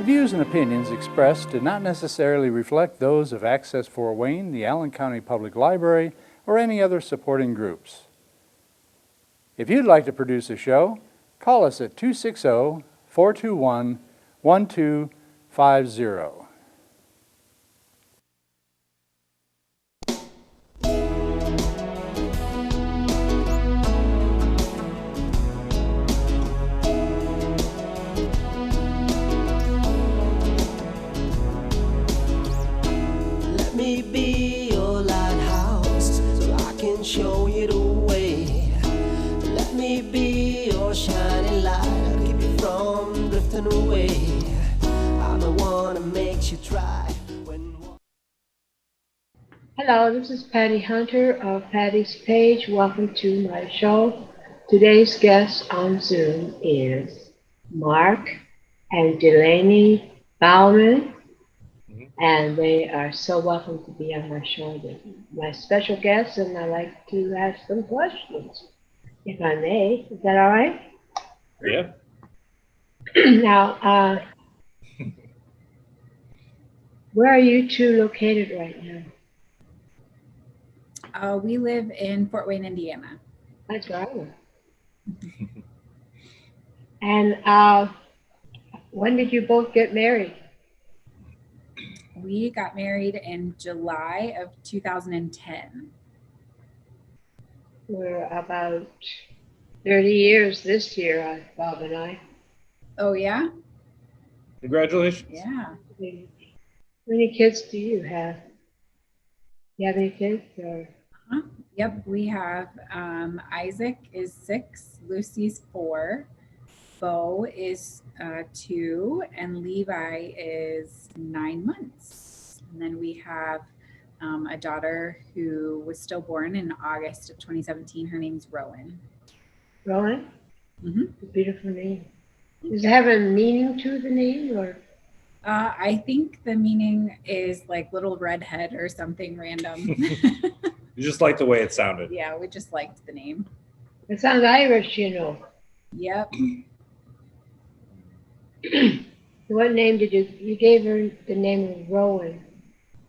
views and opinions expressed do not necessarily reflect those of Access Fort Wayne, the Allen County Public Library, or any other supporting groups. If you'd like to produce a show, call us at 260-421-1250. Let me be your lighthouse so I can show you the way. Let me be your shining light, I'll keep you from drifting away. I'm the one that makes you try when... Hello, this is Patty Hunter of Patty's Page. Welcome to my show. Today's guest on Zoom is Marc and Delaney Baumann, and they are so welcome to be on my show. They're my special guests, and I'd like to ask them questions, if I may. Is that all right? Yeah. Now, where are you two located right now? We live in Fort Wayne, Indiana. That's right. And when did you both get married? We got married in July of 2010. We're about 30 years this year, Bob and I. Oh, yeah? Congratulations. Yeah. How many kids do you have? You have any kids? Or? Yep, we have Isaac is 6, Lucy's 4, Bo is 2, and Levi is 9 months. And then we have a daughter who was stillborn in August of 2017. Her name's Rowan. Rowan? Mm-hmm. A beautiful name. Does it have a meaning to the name? Or? I think the meaning is like little redhead or something random. You just like the way it sounded. Yeah, we just liked the name. It sounds Irish, you know. Yep. What name did you gave her the name of Rowan?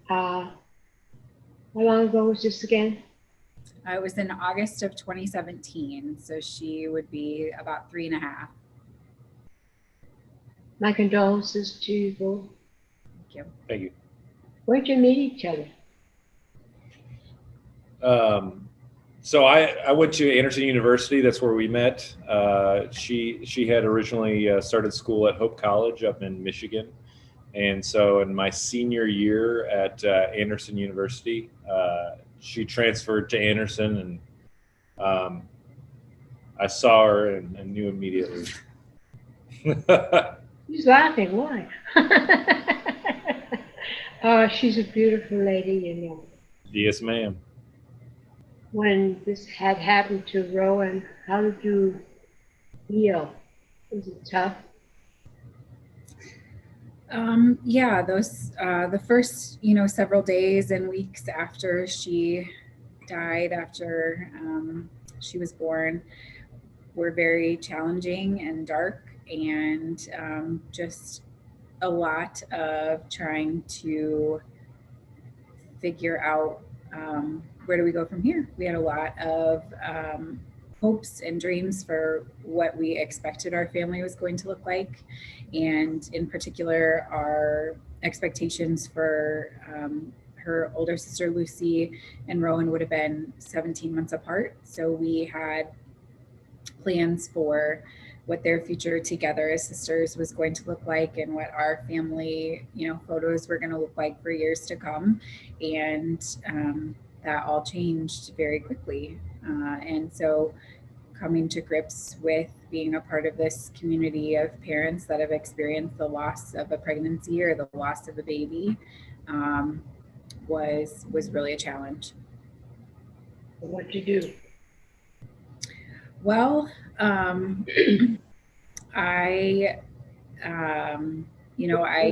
How long ago was this again? It was in August of 2017, so she would be about 3.5. My condolences to you both. Thank you. Thank you. Where'd you meet each other? So I went to Anderson University. That's where we met. She had originally started school at Hope College up in Michigan. And so in my senior year at Anderson University, she transferred to Anderson, and I saw her and knew immediately. He's laughing. Why? She's a beautiful lady, you know. Yes, ma'am. When this had happened to Rowan, how did you feel? Was it tough? Yeah, those the first several days and weeks after she died, after she was born, were very challenging and dark, and just a lot of trying to figure out where do we go from here. We had a lot of hopes and dreams for what we expected our family was going to look like, and in particular our expectations for her older sister Lucy and Rowan would have been 17 months apart. So we had plans for what their future together as sisters was going to look like, and what our family photos were going to look like for years to come. And that all changed very quickly. And so coming to grips with being a part of this community of parents that have experienced the loss of a pregnancy or the loss of a baby was really a challenge. What'd you do? Well, I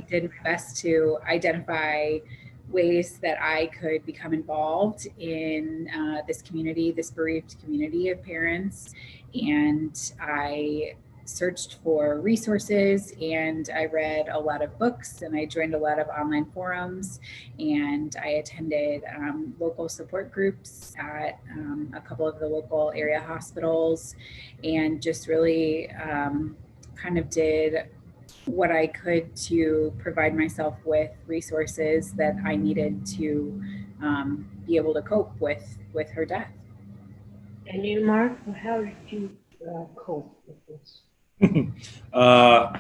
did my best to identify ways that I could become involved in this community, this bereaved community of parents. And I searched for resources, and I read a lot of books, and I joined a lot of online forums, and I attended local support groups at a couple of the local area hospitals, and just really kind of did what I could to provide myself with resources that I needed to be able to cope with her death. And you, Mark, how did you cope with this? I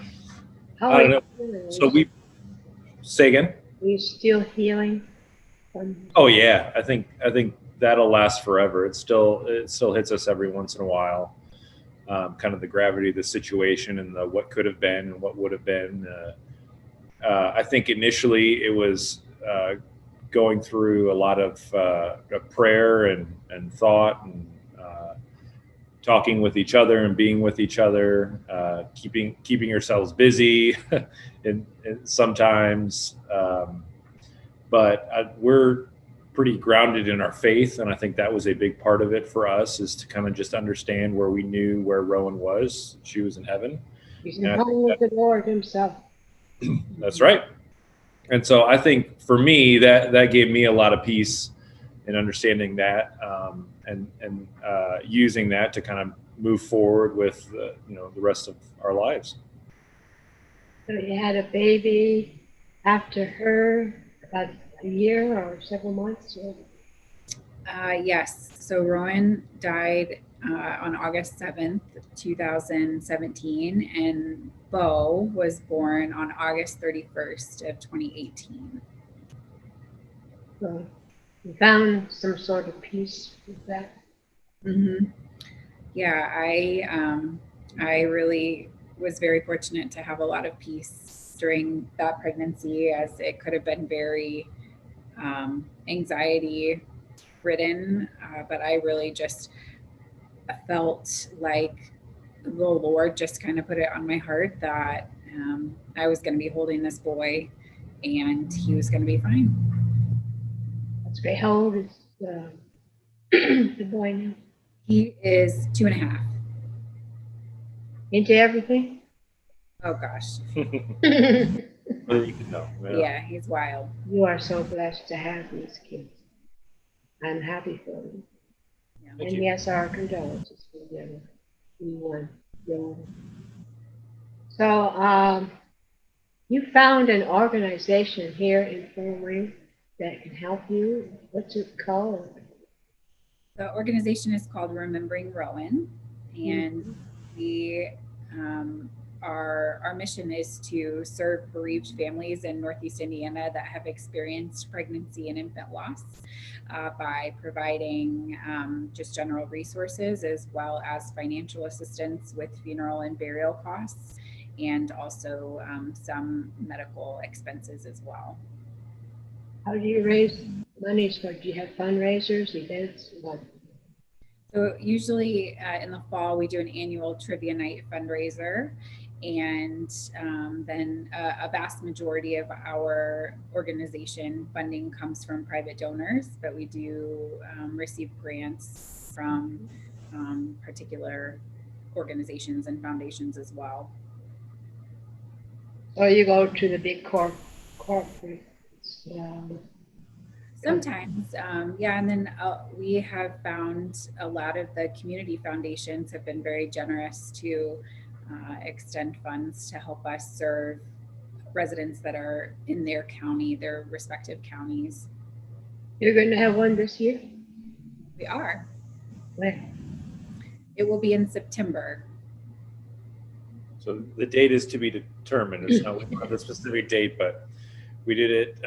How are don't you know. feeling? So we say again. Are you still healing from? Oh yeah, I think that'll last forever. It still hits us every once in a while. Kind of the gravity of the situation and the what could have been and what would have been. I think initially it was going through a lot of prayer and thought and talking with each other and being with each other, keeping yourselves busy, and sometimes. But we're pretty grounded in our faith, and I think that was a big part of it for us, is to kind of just understand where we knew where Rowan was. She was in heaven. He's in home with the Lord himself. That's right. And so I think for me that gave me a lot of peace in understanding that, and using that to kind of move forward with the rest of our lives. So you had a baby after her, about a year or several months? Or? Yes. So Rowan died on August 7th, 2017, and Bo was born on August 31st of 2018. So you found some sort of peace with that? Mm-hmm. Yeah, I really was very fortunate to have a lot of peace during that pregnancy, as it could have been very anxiety ridden, but I really just felt like the Lord just kind of put it on my heart that I was going to be holding this boy and he was going to be fine. That's great. How old is the boy now? He is 2.5. Into everything? Oh gosh. Well, you can know. Yeah, he's wild. You are so blessed to have these kids. I'm happy for you. Yeah. And yes, our condolences for the other one. So you found an organization here in Fort Wayne that can help you. What's it called? The organization is called Remembering Rowan, and we our mission is to serve bereaved families in Northeast Indiana that have experienced pregnancy and infant loss by providing just general resources, as well as financial assistance with funeral and burial costs, and also some medical expenses as well. How do you raise money? Do you have fundraisers, events? What? So usually in the fall, we do an annual trivia night fundraiser, and then a vast majority of our organization funding comes from private donors, but we do receive grants from particular organizations and foundations as well. So you go to the big corporate. Sometimes, yeah, and then we have found a lot of the community foundations have been very generous to extend funds to help us serve residents that are in their county, their respective counties. You're going to have one this year? We are. When? It will be in September. So the date is to be determined. It's not a specific date, but we did it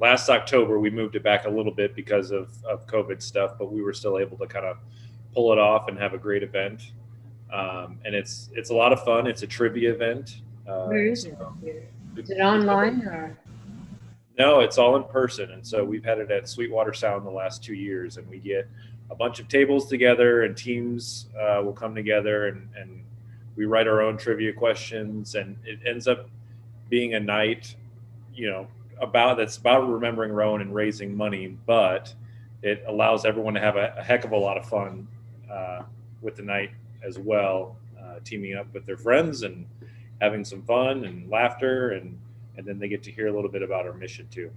last October. We moved it back a little bit because of COVID stuff, but we were still able to kind of pull it off and have a great event. And it's a lot of fun. It's a trivia event. Where is it? Is it online or? No, it's all in person. And so we've had it at Sweetwater Sound the last 2 years, and we get a bunch of tables together, and teams will come together, and we write our own trivia questions, and it ends up being a night, that's about remembering Rowan and raising money, but it allows everyone to have a heck of a lot of fun with the night as well, teaming up with their friends and having some fun and laughter, and then they get to hear a little bit about our mission too.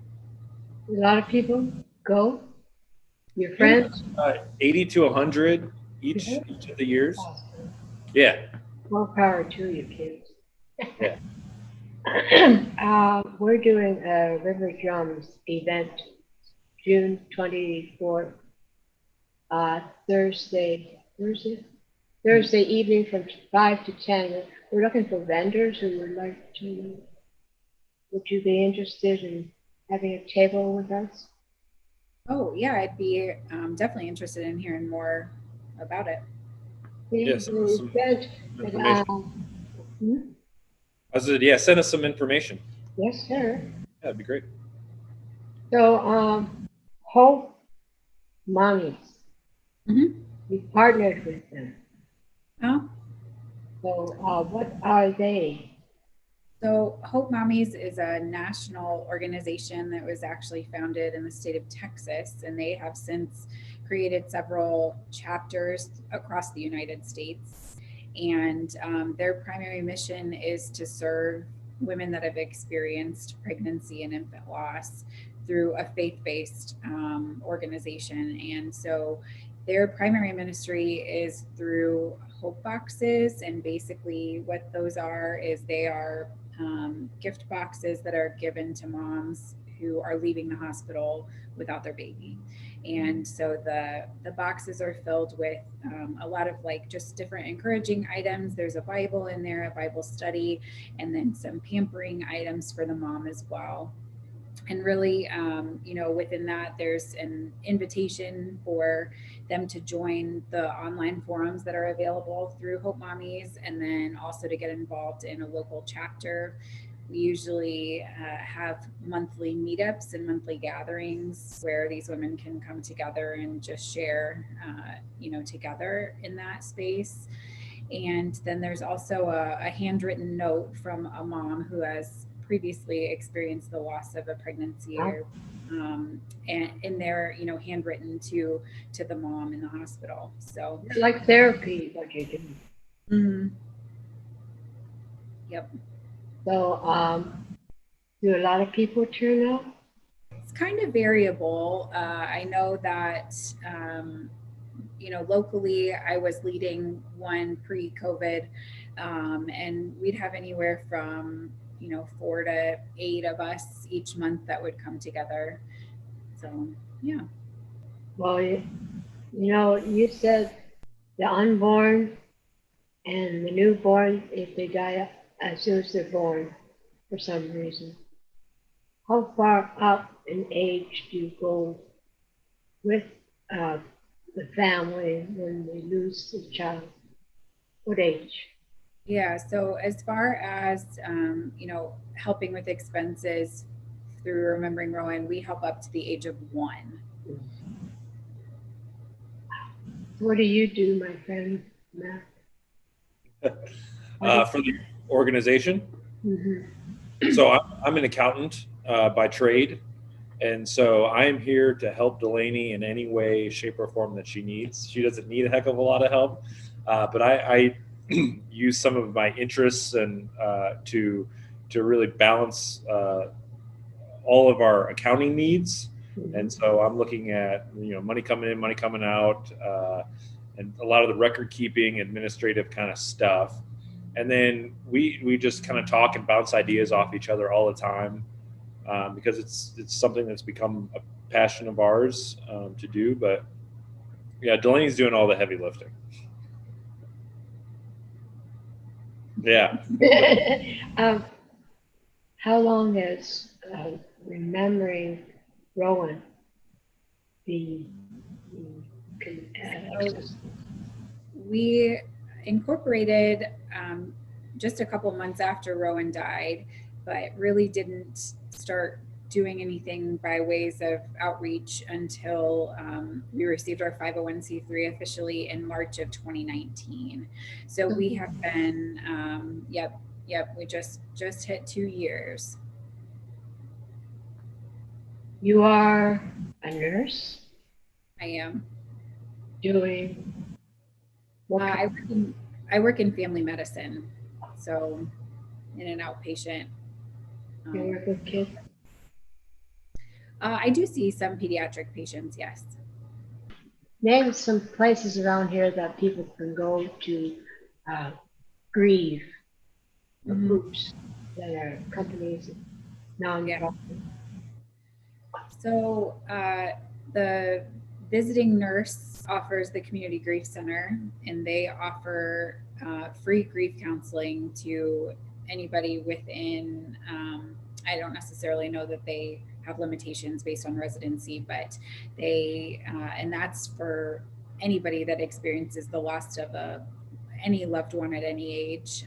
A lot of people go. Your friends. 80 to 100 each of the years. Awesome. Yeah. More power to you, kids. Yeah. We're doing a River Drums event June 24th, Thursday evening from 5 to 10. We're looking for vendors who would like to. Would you be interested in having a table with us? Oh, yeah, I'd be definitely interested in hearing more about it. Yes. The event, I said, yeah, send us some information. yes, sir. Yeah, that'd be great. So, Hope Mommies, we partnered with them. Oh. So, what are they? So Hope Mommies is a national organization that was actually founded in the state of Texas, and they have since created several chapters across the United States. And their primary mission is to serve women that have experienced pregnancy and infant loss through a faith-based organization. And so their primary ministry is through Hope Boxes, and basically what those are is they are gift boxes that are given to moms who are leaving the hospital without their baby. And so the boxes are filled with a lot of like just different encouraging items. There's a Bible in there, a Bible study, and then some pampering items for the mom as well. And really, within that, there's an invitation for them to join the online forums that are available through Hope Mommies, and then also to get involved in a local chapter. We usually have monthly meetups and monthly gatherings where these women can come together and just share, together in that space. And then there's also a handwritten note from a mom who has previously experienced the loss of a pregnancy, and in there, handwritten to the mom in the hospital. So like therapy, what you do. Mm-hmm. Yep. So, do a lot of people turn out? It's kind of variable. I know that, locally I was leading one pre-COVID, and we'd have anywhere from 4 to 8 of us each month that would come together. So, yeah. Well, you said the unborn and the newborn, if they die as soon as they're born for some reason. How far up in age do you go with the family when they lose the child? What age? Yeah, so as far as, helping with expenses through Remembering Rowan, we help up to the age of 1. What do you do, my friend, Matt? For the organization? Mm-hmm. So I'm an accountant by trade. And so I'm here to help Delaney in any way, shape, or form that she needs. She doesn't need a heck of a lot of help, but I use some of my interests and to really balance all of our accounting needs. And so I'm looking at money coming in, money coming out, and a lot of the record keeping, administrative kind of stuff. And then we just kind of talk and bounce ideas off each other all the time, because it's something that's become a passion of ours to do. But yeah, Delaney's doing all the heavy lifting. Yeah. How long has Remembering Rowan been? We incorporated just a couple months after Rowan died, but really didn't start doing anything by ways of outreach until we received our 501c3 officially in March of 2019. So we have been, we just hit 2 years. You are a nurse? I am. Doing what? I I work in family medicine, so in an outpatient. You work with kids? I do see some pediatric patients, yes. Name some places around here that people can go to grieve, or Mhm. groups that are companies, non-profit. So the visiting nurse offers the Community Grief Center, and they offer free grief counseling to anybody within, I don't necessarily know that they have limitations based on residency, but they, and that's for anybody that experiences the loss of any loved one at any age.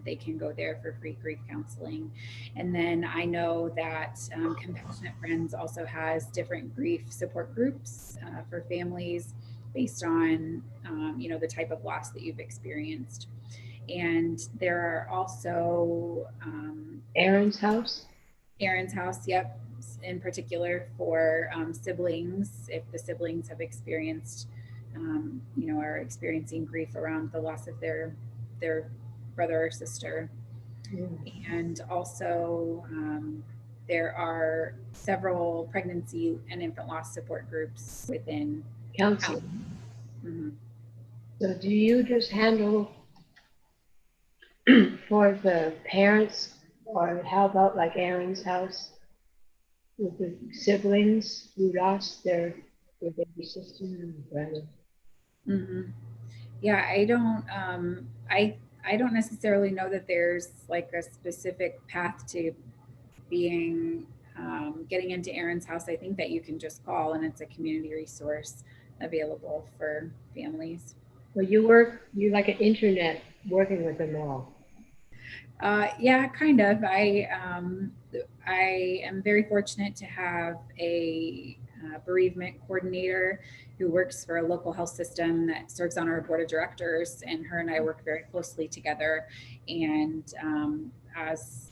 They can go there for free grief counseling. And then I know that Compassionate Friends also has different grief support groups for families based on, the type of loss that you've experienced. And there are also Aaron's house? Aaron's house, yep, in particular for siblings, if the siblings have experienced, are experiencing grief around the loss of their brother or sister. And also there are several pregnancy and infant loss support groups within Counseling. Mm-hmm. So do you just handle for the parents, or how about like Aaron's house with the siblings who lost their baby sister and brother? Mm-hmm. Yeah, I don't necessarily know that there's like a specific path to being getting into Aaron's house. I think that you can just call, and it's a community resource available for families. Well, you like an internet working with them all. Yeah, kind of. I am very fortunate to have a bereavement coordinator who works for a local health system that serves on our board of directors, and her and I work very closely together. And as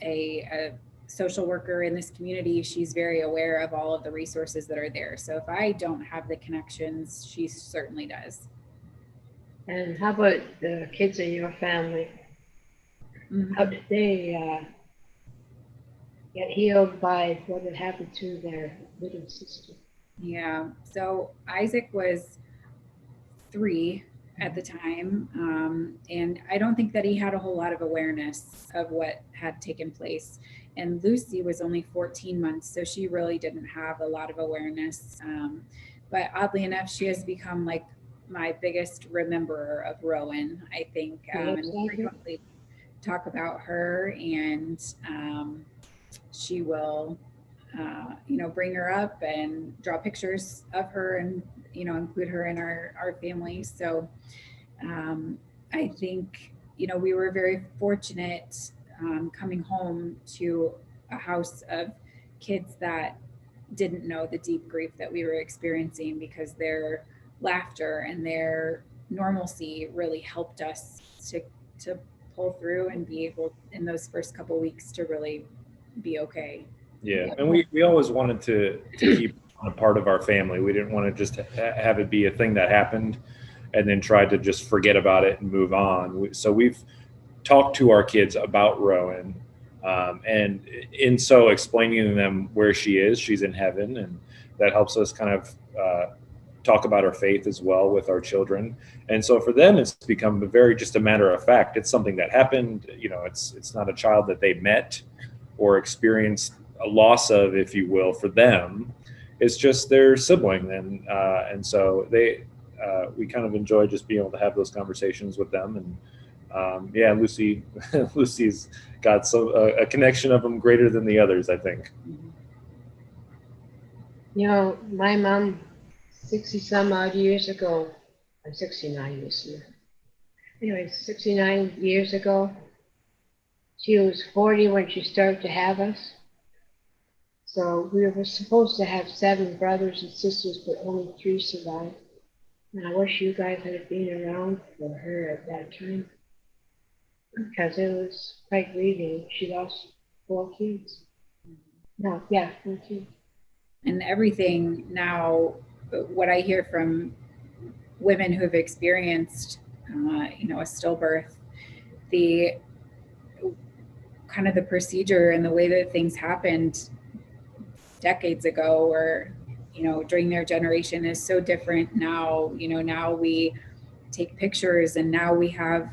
a social worker in this community, she's very aware of all of the resources that are there. So if I don't have the connections, she certainly does. And how about the kids in your family? Mm-hmm. How did they get healed by what had happened to their little sister? Yeah, so Isaac was 3 at the time, and I don't think that he had a whole lot of awareness of what had taken place. And Lucy was only 14 months, so she really didn't have a lot of awareness. But oddly enough, she has become like my biggest rememberer of Rowan, I think. And we frequently talk about her, and she will bring her up and draw pictures of her and include her in our family. So I think we were very fortunate coming home to a house of kids that didn't know the deep grief that we were experiencing, because their laughter and their normalcy really helped us to pull through and be able in those first couple weeks to really be okay. Yeah, and we always wanted to keep a part of our family. We didn't want to just have it be a thing that happened and then try to just forget about it and move on. So we've talked to our kids about Rowan, and in so explaining to them where she is, she's in heaven, and that helps us kind of talk about our faith as well with our children. And so for them, it's become just a matter of fact. It's something that happened. It's not a child that they met or experienced a loss of, if you will, for them. It's just their sibling, and so we kind of enjoy just being able to have those conversations with them. And Lucy's got a connection of them greater than the others, I think. My mom, 60 some odd years ago, I'm 69 this year. Anyway, 69 years ago, she was 40 when she started to have us. So we were supposed to have 7 brothers and sisters, but only 3 survived. And I wish you guys had been around for her at that time, because it was quite grieving. She lost 4 kids. No, yeah, 4 kids. And everything now, what I hear from women who have experienced a stillbirth, the kind of the procedure and the way that things happened decades ago or, during their generation is so different now. Now we take pictures and now we have,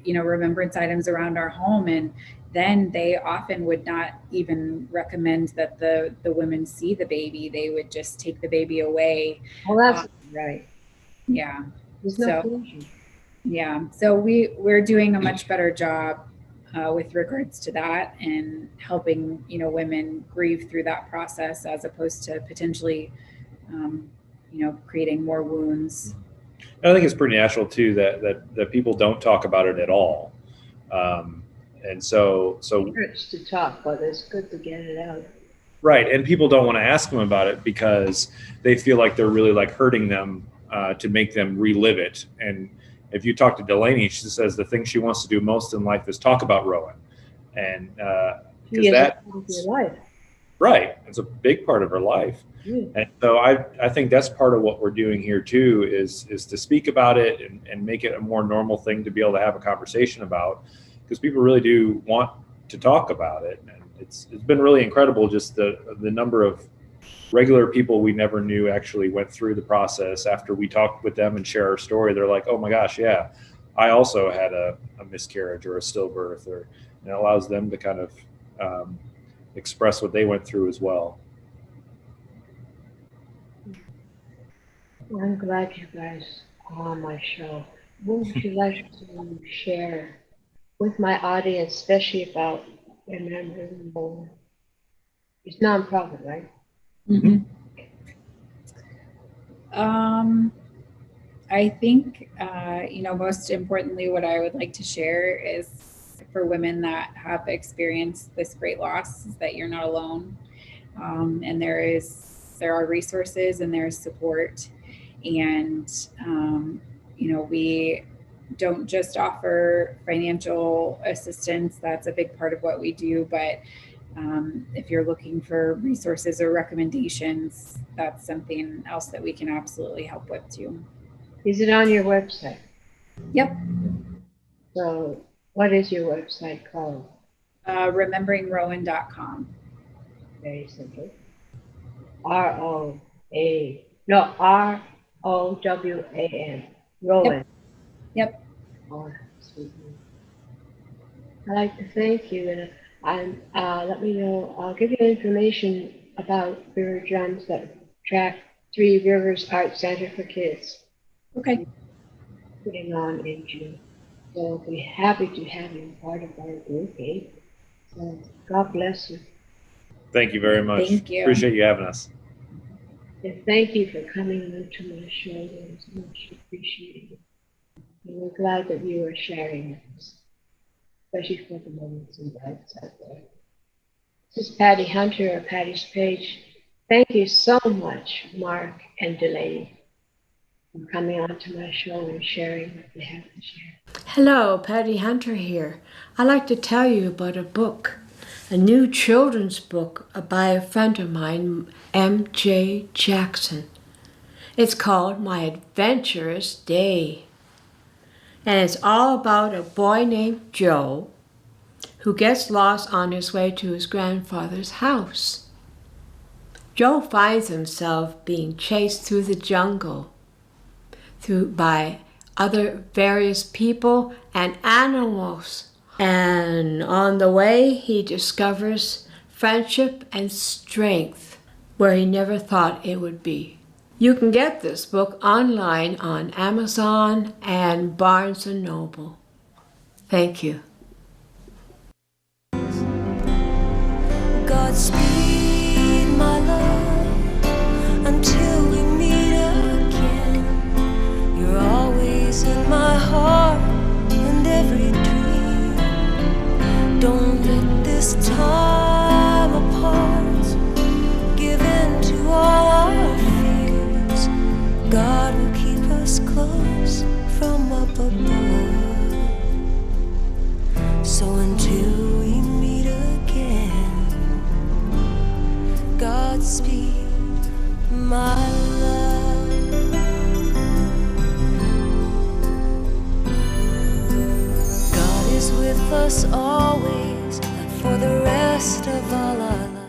remembrance items around our home. And then they often would not even recommend that the women see the baby. They would just take the baby away. Well, that's right. Yeah. There's no pollution. Yeah. So we're doing a much better job with regards to that and helping, women grieve through that process as opposed to potentially, creating more wounds. I think it's pretty natural too that people don't talk about it at all. And so It hurts to talk, but it's good to get it out. Right. And people don't want to ask them about it because they feel like they're really like hurting them to make them relive it. And if you talk to Delaney, she says the thing she wants to do most in life is talk about Rowan. And because that's your life. Right. It's a big part of her life. Yeah. And so I think that's part of what we're doing here too, is to speak about it and make it a more normal thing to be able to have a conversation about, because people really do want to talk about it. And it's been really incredible, just the number of regular people we never knew actually went through the process. After we talked with them and share our story, they're like, oh my gosh, yeah, I also had a miscarriage or a stillbirth, and it allows them to kind of express what they went through as well. I'm glad you guys are on my show. What would you like to share with my audience, especially about Remembering Rowan? It's nonprofit, right? Mm-hmm. I think, most importantly, what I would like to share is for women that have experienced this great loss, is that you're not alone. And there are resources and there's support. And, we don't just offer financial assistance. That's a big part of what we do. But if you're looking for resources or recommendations, that's something else that we can absolutely help with too. Is it on your website? Yep. So what is your website called? RememberingRowan.com. Very simple. R-O-W-A-N. Rowan. Yep. Oh, sweet. I'd like to thank you, and let me know. I'll give you information about River Drums that track 3 Rivers Art Center for Kids. Okay. Putting on in June. So I'll be happy to have you part of our group, eh? So God bless you. Thank you very much. Thank you. Appreciate you having us. And thank you for coming into my show. It was much appreciated. And we're glad that you are sharing this, especially for the moments and lives out there. This is Patty Hunter of Patty's Page. Thank you so much, Mark and Delaney, for coming onto my show and sharing what they have to share. Hello, Patty Hunter here. I'd like to tell you about a book, a new children's book by a friend of mine, M.J. Jackson. It's called My Adventurous Day. And it's all about a boy named Joe who gets lost on his way to his grandfather's house. Joe finds himself being chased through the jungle by other various people and animals. And on the way, he discovers friendship and strength where he never thought it would be. You can get this book online on Amazon and Barnes & Noble. Thank you. Godspeed, my love, until we meet again. You're always in my heart and every dream. Don't let this time apart give in to all our fears. God will keep us close from up above. So until we meet again, Godspeed, my love. is with us always and for the rest of all our lives.